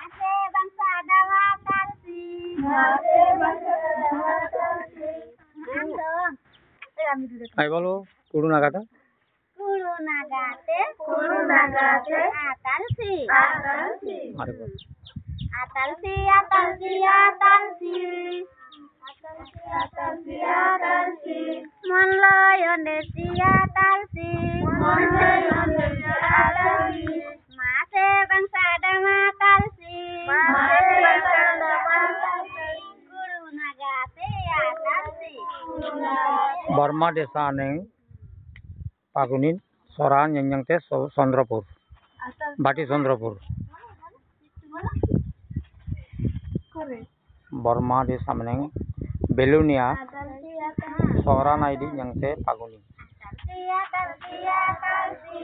Masih bangsa dawa talsi. Masih bangsa dawa talsi. Langsung. Ayo bolo kudu nagata. Kudu nagate. Atalsi. Atalsi. Mari bol. Atalsi, atalsi, atalsi. Atalsi, atalsi. Mon loyon desi atalsi. Mon loyon desi atalsi. Masih bangsa dawa talsi. Masih bangsa dawa talsi. Kudu nagate atalsi. Burma desa neng Pagunin soran yang tes Sondrapur. Bati Sondrapur. Burma desa neng Belunia soran ID yang te Pagunin. Atalsi, atalsi, atalsi.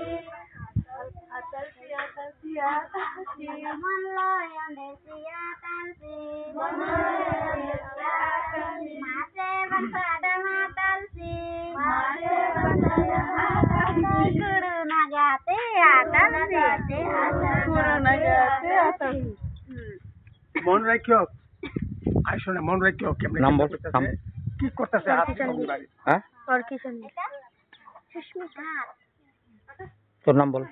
Atalsi, atalsi, atalsi. Mon loyon desi atalsi. Mon loyon desi atalsi. Masih bangsa dawa talsi. Masih bangsa dawa talsi. Kudu nagate atalsi. Kudu nagate atalsi. মন রাখিও আসলে মন রাখিও কেমনে নাম বল, করতেছে, নাম। কি করতেছে হাত বাড়ি হ্যাঁ और किशन सुष्मिता তোর নাম বল।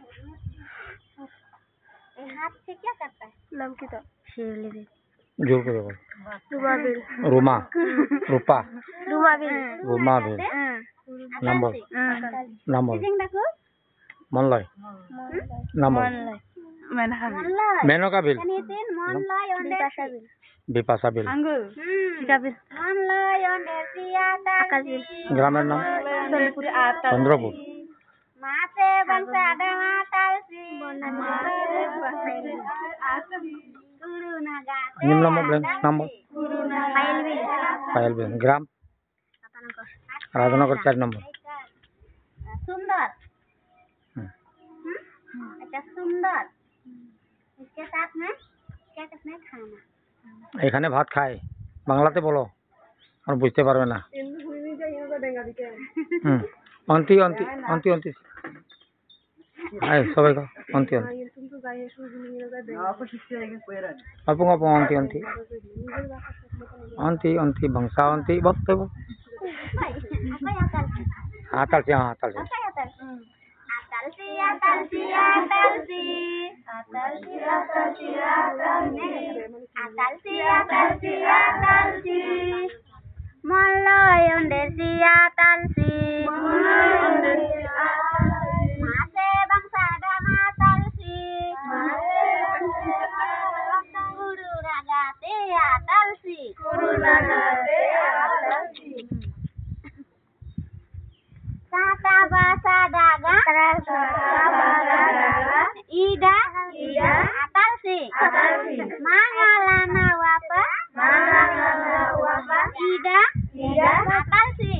हाथ से क्या करता है नाम की तो शेरली भी জোর করে বল। रुबाबिल রুমা রূপা रुबाबिल রুমা বেল। নাম বল, নাম বল। किसिंग देखो মনলয় নাম বল। मनलय মেনকা বিল कनीतिन मनलय ओंडेसी বিপাশা বিল। टिकाबिल मनलय ओंडेसी आकाशी গ্রামের নাম চন্দ্রপুর। मासे बंसा दावा तालसी गुरु नगाते নিম নম্বর ব্ল্যাঙ্ক নাম বল। पायलबिल পায়েল বিল। গ্রাম রাধানগর 4 নম্বর। सुंदर अच्छा सुंदर इसके साथ में क्या करना है खाना এখানে ভাত খায় বাংলাতে বলো আর বুঝতে পারবে না। হুম অন্তি অন্তি অন্তি অন্তি আয় সবাই কো অন্তি অন্তি আপু আপু অন্তি অন্তি অন্তি অন্তি বংশা অন্তি বক্তব্য apa ya talsi আতালসি আতালসি apa ya talsi atalsi atalsi atalsi atalsi atalsi atalsi atalsi atalsi Moloyon desi atalsi Moloyon desi atalsi Masih bangsa dama talsi Masih bangsa dama Guru nagate atalsi Guru nagate atalsi Sata basa daga Ida Ida atalsi Mangalana wapa Ida Ida atalsi